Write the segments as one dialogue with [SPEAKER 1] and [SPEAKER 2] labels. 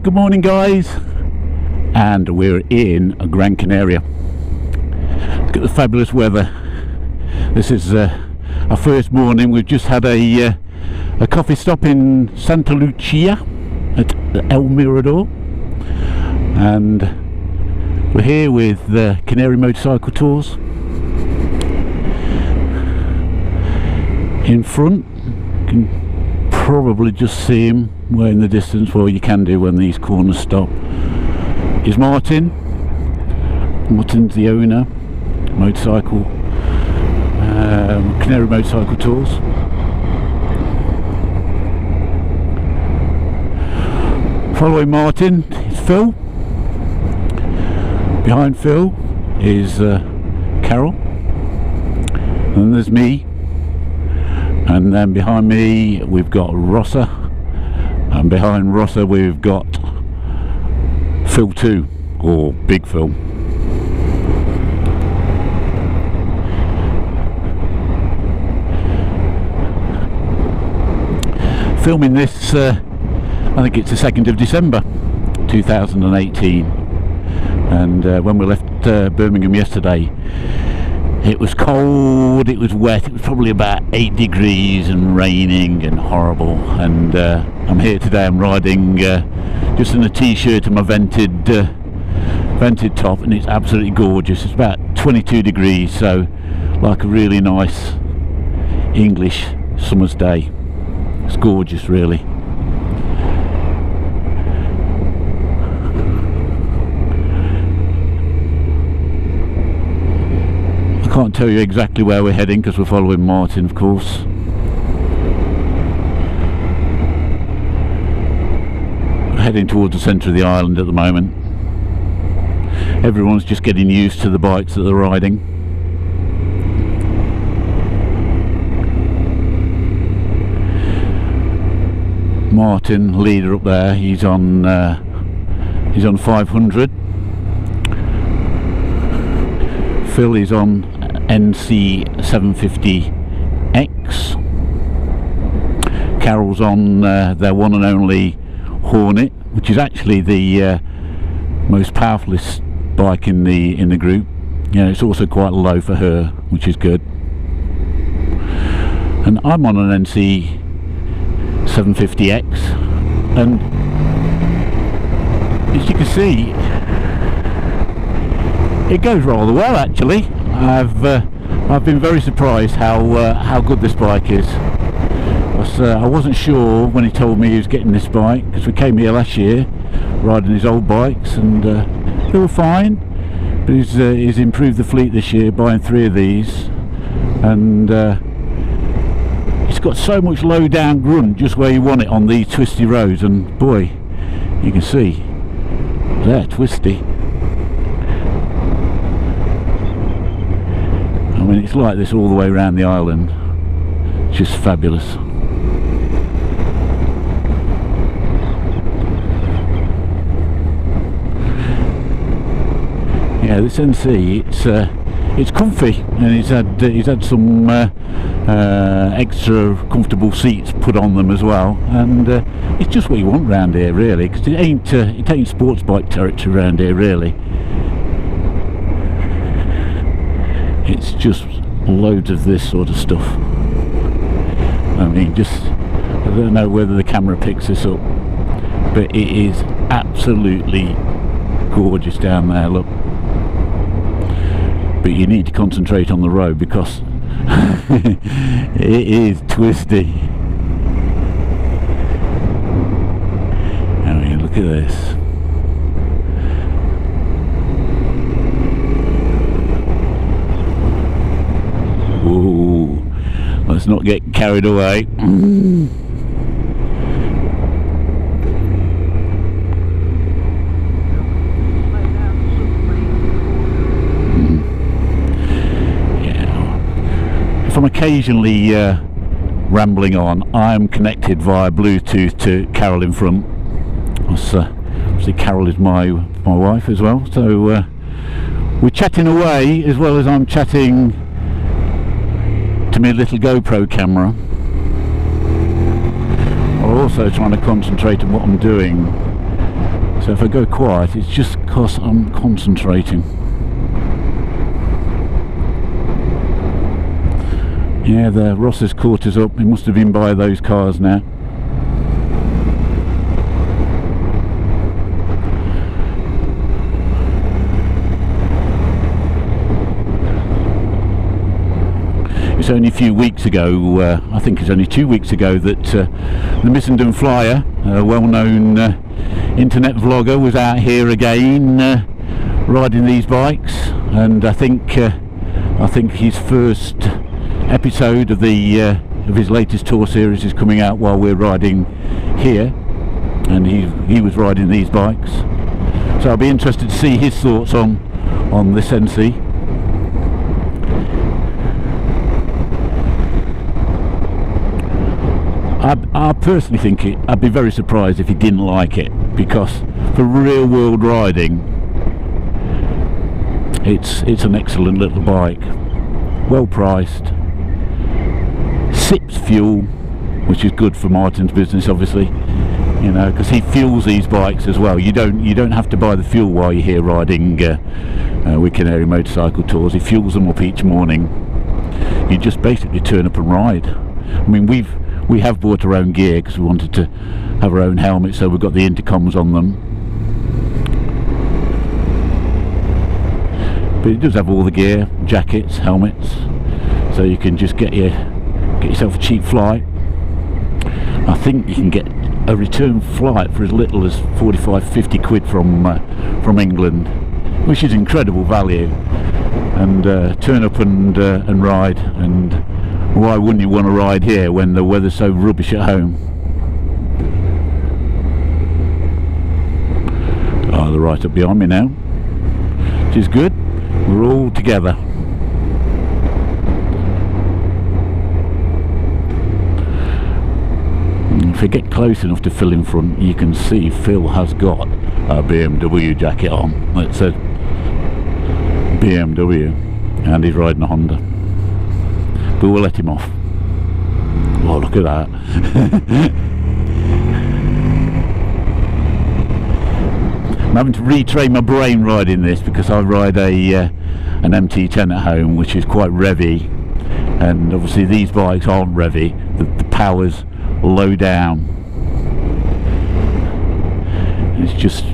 [SPEAKER 1] Good morning guys, and we're in Gran Canaria. Look at the fabulous weather. This is our first morning. We've just had a coffee stop in Santa Lucia at El Mirador, and we're here with the Canary Motorcycle Tours. In front, you can probably just see him way in the distance, well you can do when these corners stop, is Martin. Martin's the owner, motorcycle, Canary Motorcycle Tours. Following Martin is Phil. Behind Phil is Carol, and there's me, and then behind me we've got Rossa, and behind Rossa we've got Phil 2, or Big Phil. Filming this, I think it's the 2nd of December 2018, and when we left Birmingham yesterday, it was cold, it was wet, it was probably about 8 degrees and raining and horrible, and I'm here today. I'm riding just in a t-shirt and my vented top, and it's absolutely gorgeous. It's about 22 degrees, so like a really nice English summer's day. It's gorgeous really. I can't tell you exactly where we're heading because we're following Martin, of course. We're heading towards the centre of the island at the moment. Everyone's just getting used to the bikes that they're riding. Martin, leader up there, he's on 500. Phil is on NC750X. Carol's on their one and only Hornet, which is actually the most powerfulest bike in the group. You know, it's also quite low for her, which is good. And I'm on an NC750X, and as you can see, it goes rather well actually. I've been very surprised how good this bike is. I wasn't sure when he told me he was getting this bike, because we came here last year riding his old bikes, and they were fine, but he's improved the fleet this year, buying 3 of these, and it's got so much low down grunt just where you want it on these twisty roads, and boy, you can see they're twisty. I mean, it's like this all the way around the island. It's just fabulous. Yeah, this NC, it's comfy, and he's had some extra comfortable seats put on them as well, and it's just what you want around here really, because it ain't sports bike territory around here really. It's just loads of this sort of stuff. I mean, I don't know whether the camera picks this up, but it is absolutely gorgeous down there, look. But you need to concentrate on the road because it is twisty. I mean, look at this. Ooh, let's not get carried away. If I'm occasionally rambling on, I'm connected via Bluetooth to Carol in front. Obviously Carol is my wife as well, so we're chatting away as well as I'm chatting to my little GoPro camera. I'm also trying to concentrate on what I'm doing So if I go quiet, it's just because I'm concentrating. Yeah, the Ross has caught us up. He must have been by those cars now. It's only a few weeks ago, I think it's only 2 weeks ago, that the Missenden Flyer, a well-known internet vlogger, was out here again riding these bikes, and I think his first episode of his latest tour series is coming out while we're riding here, and he was riding these bikes, so I'll be interested to see his thoughts on this NC. I personally think I'd be very surprised if he didn't like it, because for real world riding it's an excellent little bike, well priced, sips fuel, which is good for Martin's business, obviously, you know, because he fuels these bikes as well. You don't have to buy the fuel while you're here riding with Canary Motorcycle Tours. He fuels them up each morning. You just basically turn up and ride. I mean, we have bought our own gear because we wanted to have our own helmet, so we've got the intercoms on them. But it does have all the gear, jackets, helmets, so you can just get yourself a cheap flight. I think you can get a return flight for as little as 45-50 quid from England, which is incredible value, and turn up and ride. And why wouldn't you want to ride here when the weather's so rubbish at home? Oh, they're right up behind me now, which is good. We're all together. If you get close enough to Phil in front, you can see Phil has got a BMW jacket on. It says BMW, and he's riding a Honda. But we'll let him off. Oh, look at that. I'm having to retrain my brain riding this, because I ride an MT10 at home, which is quite revvy, and obviously these bikes aren't revvy. The power's low down. It's just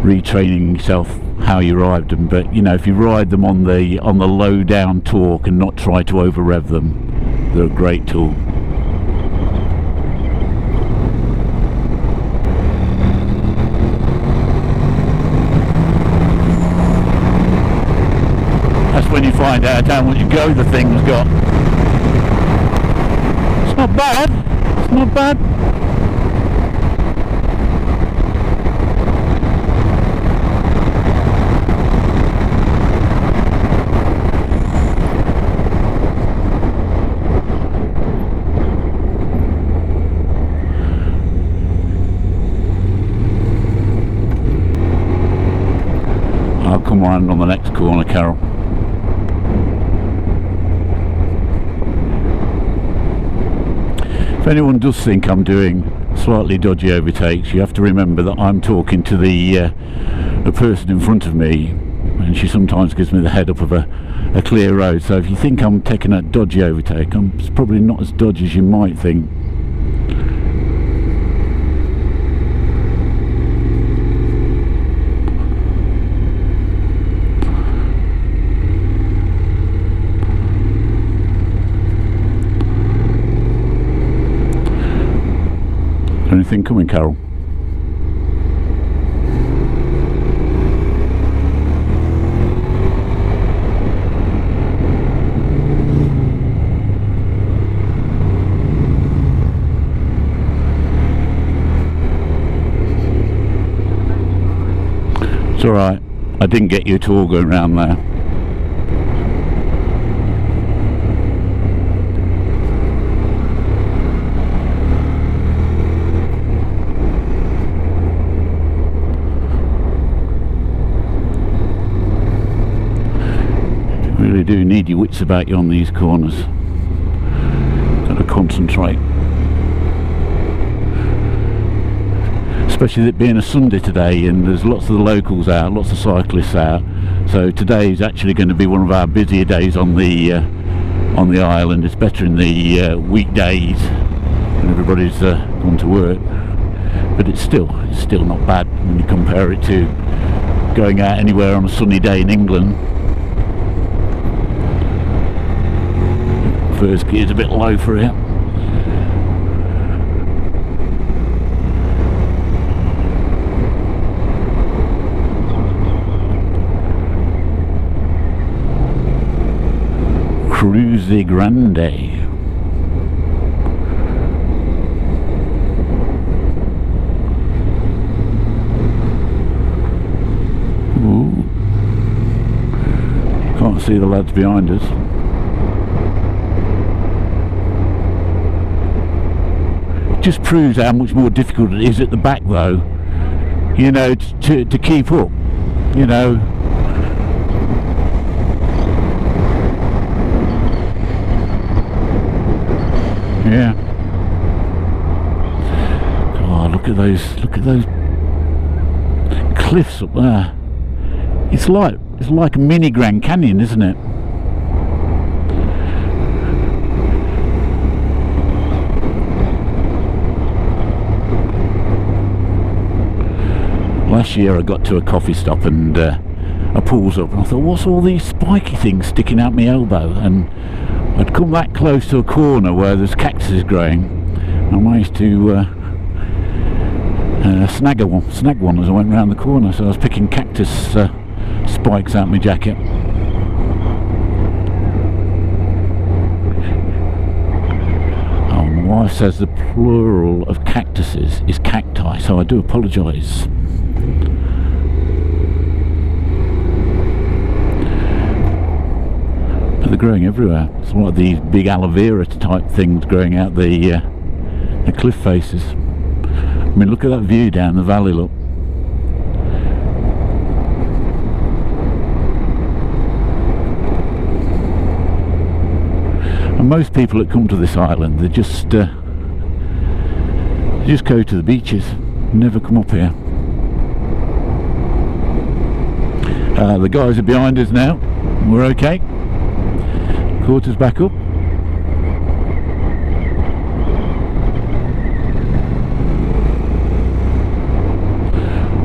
[SPEAKER 1] retraining yourself how you ride them. But you know, if you ride them on the low down torque and not try to over rev them, they're a great tool. That's when you find out how much go the thing's got. It's not bad. It's not bad. I'll come round on the next corner, Carol. If anyone does think I'm doing slightly dodgy overtakes, you have to remember that I'm talking to the person in front of me, and she sometimes gives me the head up of a clear road. So if you think I'm taking a dodgy overtake, it's probably not as dodgy as you might think. Anything coming, Carol? It's alright, I didn't get you to all go around there. Really do need your wits about you on these corners. Got to concentrate. especially it being a Sunday today, and there's lots of the locals out, lots of cyclists out. So today is actually going to be one of our busier days on the island. It's better in the weekdays when everybody's gone to work, but it's still not bad when you compare it to going out anywhere on a sunny day in England. First gear's a bit low for it. Cruise Grande. Ooh. Can't see the lads behind us. It just proves how much more difficult it is at the back, though. You know, to keep up. You know. Yeah. God, look at those cliffs up there. It's like a mini Grand Canyon, isn't it? Last year I got to a coffee stop and I pulls up and I thought, what's all these spiky things sticking out my elbow? And I'd come that close to a corner where there's cactuses growing. I managed to snag one as I went round the corner. So I was picking cactus spikes out my jacket. Oh, my wife says the plural of cactuses is cacti, so I do apologise. They're growing everywhere. It's like these big aloe vera type things growing out the cliff faces. I mean, look at that view down the valley, look. And most people that come to this island, they just go to the beaches, never come up here. The guys are behind us now. We're okay. Quarters back up.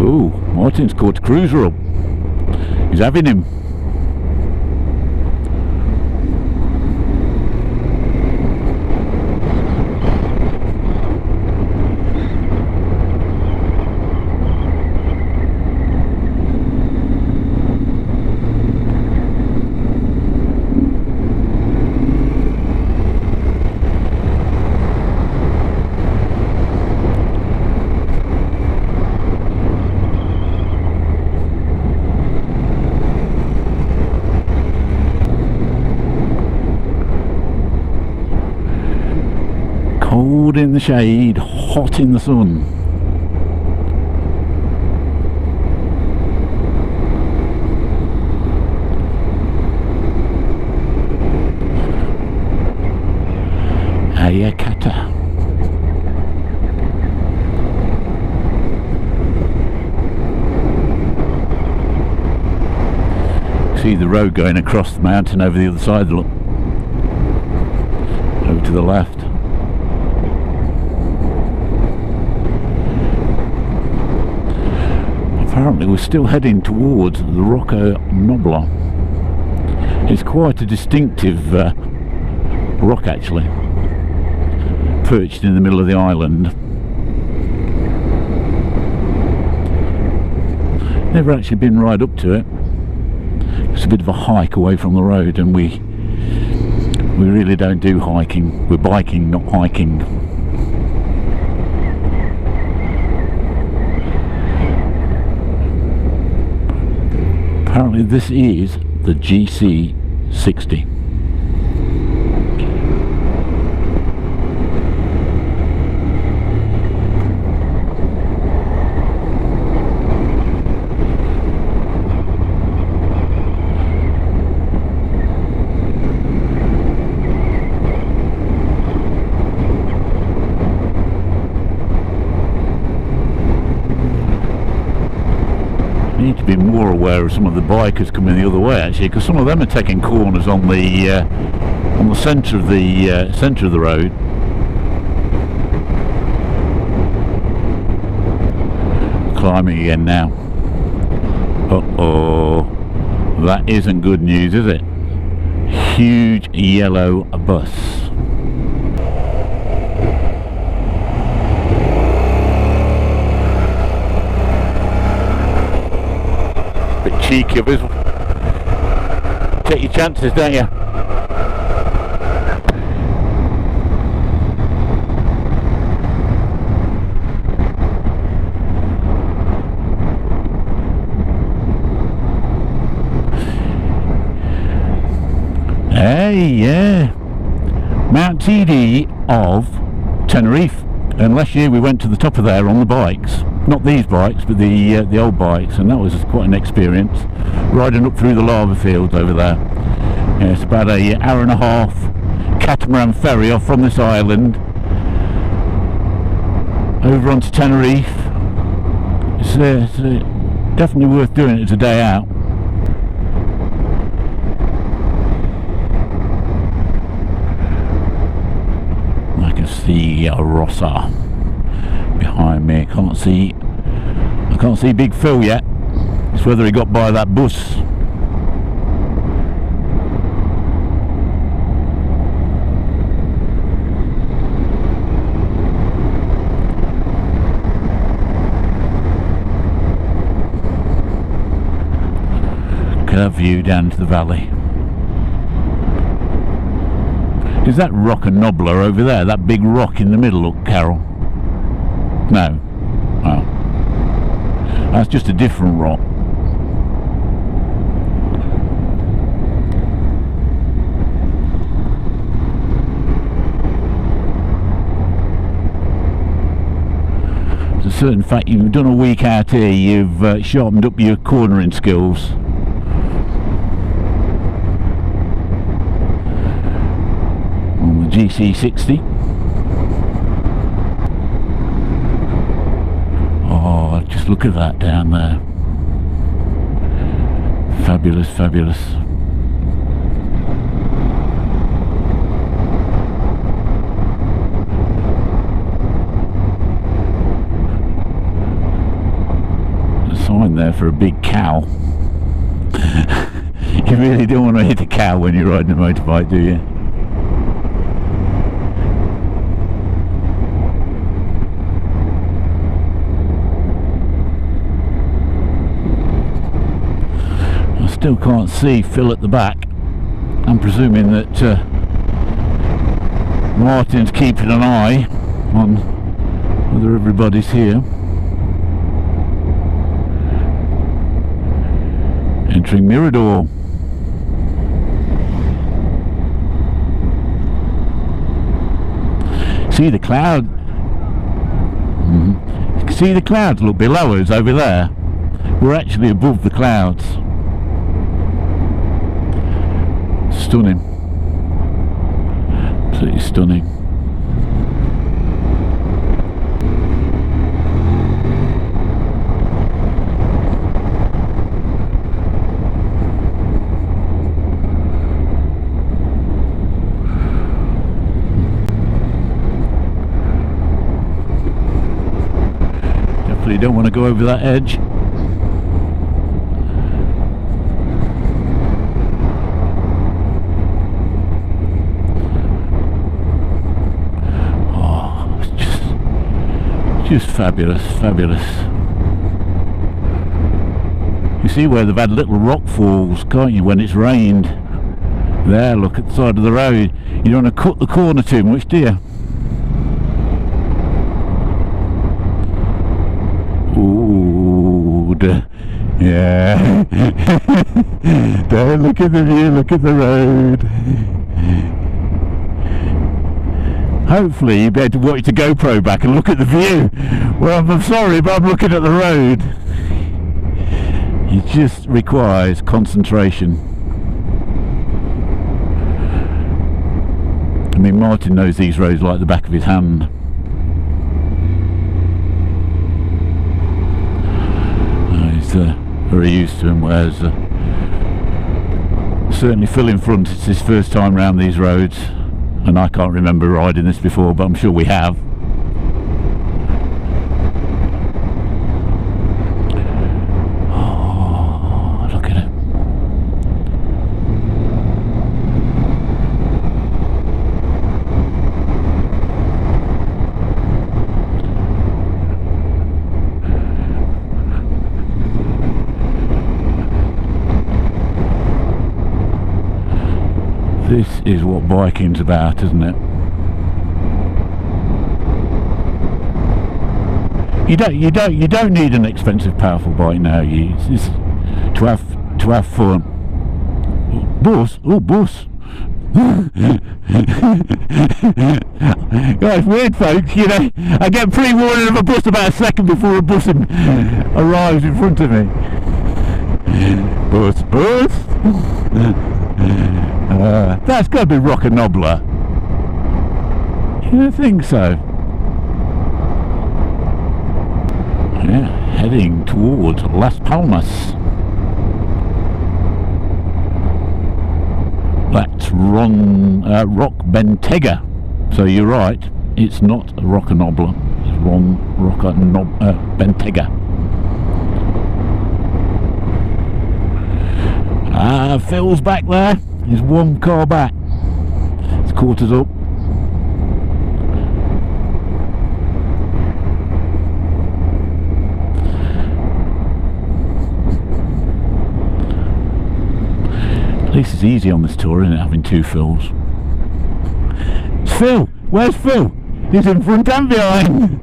[SPEAKER 1] Ooh, Martin's caught a cruiser up. He's having him. Cold in the shade, hot in the sun. Ayakata. See the road going across the mountain over the other side, look. Over to the left. Apparently we're still heading towards the Rocca Nobla. It's quite a distinctive rock actually, perched in the middle of the island. Never actually been right up to it. It's a bit of a hike away from the road, and we really don't do hiking. We're biking, not hiking. Apparently this is the GC60. need to be more aware of some of the bikers coming the other way, actually, because some of them are taking corners on the centre of the road. Climbing again now. Uh-oh, that isn't good news, is it? Huge yellow bus. Bit cheeky of us. Take your chances, don't you? Hey, yeah, Mount TD of Tenerife. And last year we went to the top of there on the bikes, not these bikes, but the old bikes, and that was quite an experience. Riding up through the lava fields over there. Yeah, it's about an hour and a half catamaran ferry off from this island over onto Tenerife. It's definitely worth doing it as a day out. See Rossa behind me. I can't see Big Phil yet. It's whether he got by that bus. Look at that view down to the valley. Is that rock a knobbler over there? That big rock in the middle, look, Carol? No. Oh. That's just a different rock. There's a certain fact, you've done a week out here, you've sharpened up your cornering skills. GC60. Oh, just look at that down there. Fabulous, fabulous. There's a sign there for a big cow. You really don't want to hit a cow when you're riding a motorbike, do you? Still can't see Phil at the back. I'm presuming that Martin's keeping an eye on whether everybody's here. Entering Mirador. See the cloud? See the clouds look below us over there? We're actually above the clouds. Stunning. Absolutely stunning. Definitely don't want to go over that edge. Just fabulous, fabulous. You see where they've had little rock falls, can't you, when it's rained? There, look at the side of the road. You don't want to cut the corner too much, do you? Ooh, yeah. There, look at the view, look at the road. Hopefully you'll be able to watch the GoPro back and look at the view. Well, I'm sorry, but I'm looking at the road. It just requires concentration. I mean, Martin knows these roads like the back of his hand. He's very used to him, whereas certainly Phil in front, it's his first time round these roads, and I can't remember riding this before, but I'm sure we have. Oh, look at it. This is what biking's about, isn't it? You don't need an expensive, powerful bike now. It's to have fun. Bus, oh bus. Guys, weird folks, you know. I get pre-warning of a bus about a second before a bus arrives in front of me. Bus. That's got to be Rock and Nobler. You don't think so? Yeah, heading towards Las Palmas. That's Rock Bentega. So you're right, it's not Rock and Nobler. It's Rock Bentega. Phil's back there. He's one car back. It's quarters up. At least it's easy on this tour, isn't it, having two Phils? It's Phil! Where's Phil? He's in front and behind!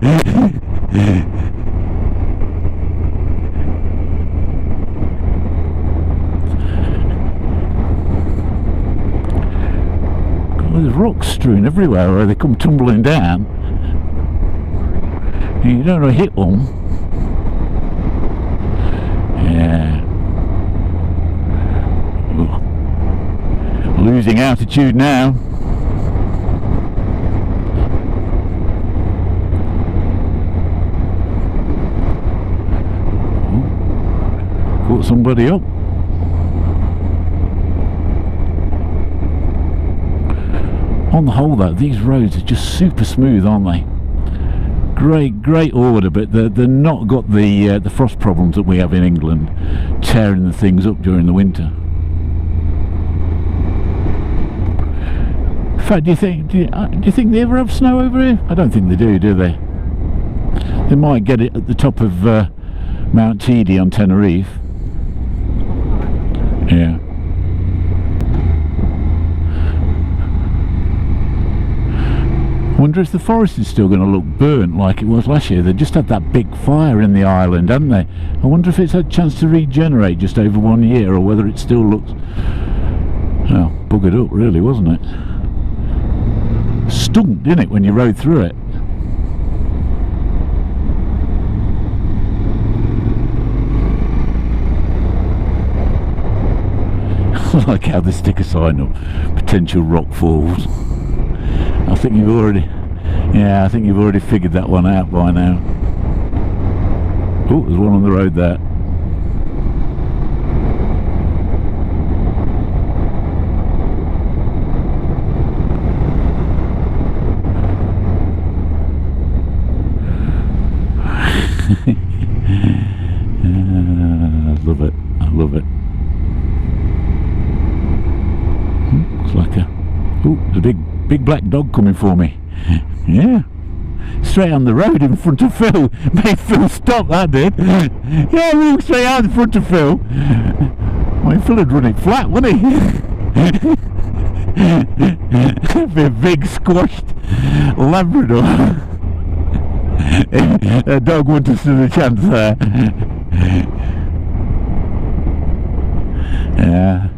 [SPEAKER 1] There's rocks strewn everywhere where they come tumbling down. And you don't want to hit one. Yeah. Ooh. Losing altitude now. Ooh. Caught somebody up. On the whole though, these roads are just super smooth, aren't they? Great order, but they're not got the frost problems that we have in England, tearing the things up during the winter. In fact, do you think they ever have snow over here? I don't think they do they? They might get it at the top of Mount Teide on Tenerife. Yeah. I wonder if the forest is still going to look burnt like it was last year. They just had that big fire in the island, hadn't they? I wonder if it's had a chance to regenerate just over 1 year, or whether it still looks, well, buggered up really, wasn't it? Stunk, didn't it, when you rode through it? I like how they stick a sign up, potential rock falls. I think you've already figured that one out by now. Oh, there's one on the road there. I love it. Looks like there's a big black dog coming for me. Yeah, straight on the road in front of Phil. Made Phil stop, that did. Yeah, walked straight out in front of Phil. Well, Phil had run it flat, wouldn't he? A big squashed Labrador. That dog wouldn't have stood a chance there. Yeah.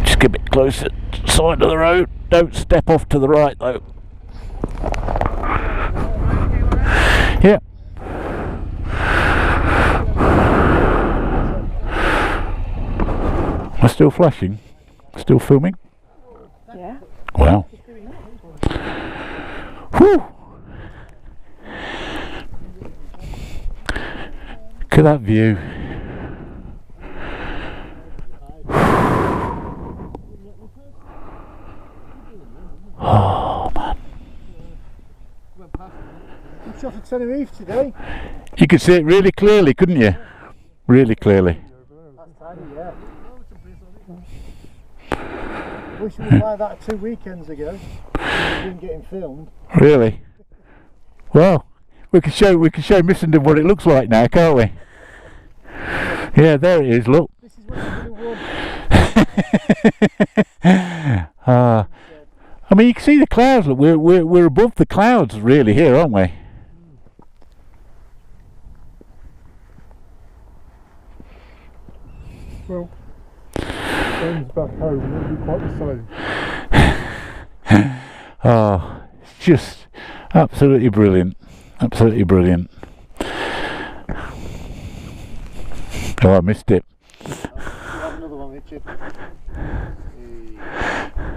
[SPEAKER 1] Just get a bit closer to the side of the road. Don't step off to the right though. Yeah. Am I still flashing? Still filming?
[SPEAKER 2] Yeah.
[SPEAKER 1] Wow. Whew. Look at that view. Oh man.
[SPEAKER 3] You shot at Tenerife today?
[SPEAKER 1] You could see it really clearly, couldn't you? Really clearly.
[SPEAKER 3] That's tiny, yeah. Wish we was like that 2 weekends ago. We didn't get him filmed.
[SPEAKER 1] Really? Well, we can show Missenden what it looks like now, can't we? Yeah, there it is. Look.
[SPEAKER 3] This is what you would have won.
[SPEAKER 1] I mean, you can see the clouds. Look, we're above the clouds, really, here, aren't we?
[SPEAKER 3] Well, Ben's back home and it'll be quite the same.
[SPEAKER 1] Oh, it's just absolutely brilliant. Absolutely brilliant. Oh, I missed it.
[SPEAKER 3] Have another one, Richard.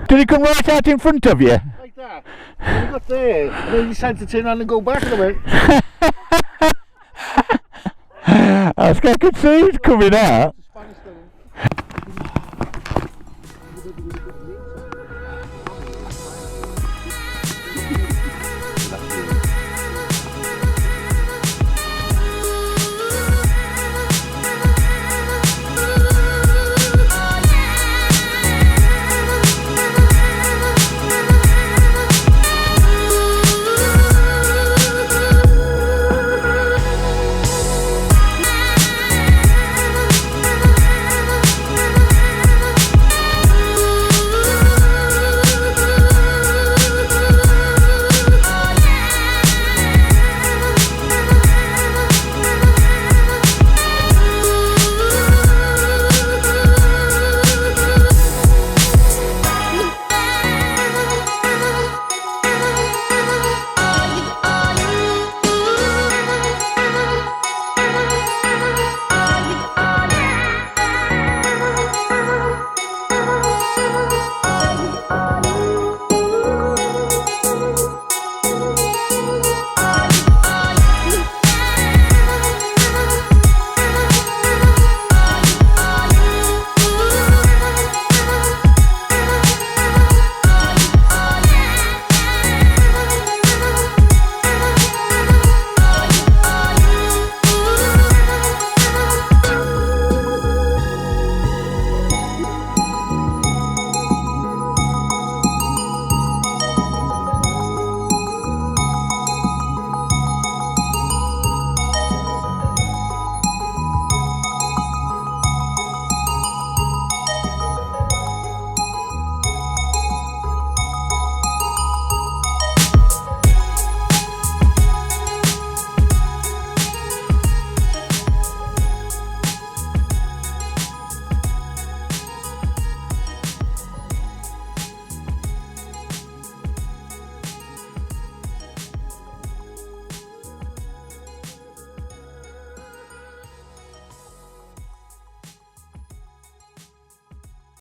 [SPEAKER 1] Did it come right out in front of you?
[SPEAKER 3] Like that. When you got there, and then you decided to turn around and go back a bit.
[SPEAKER 1] I could see it coming out.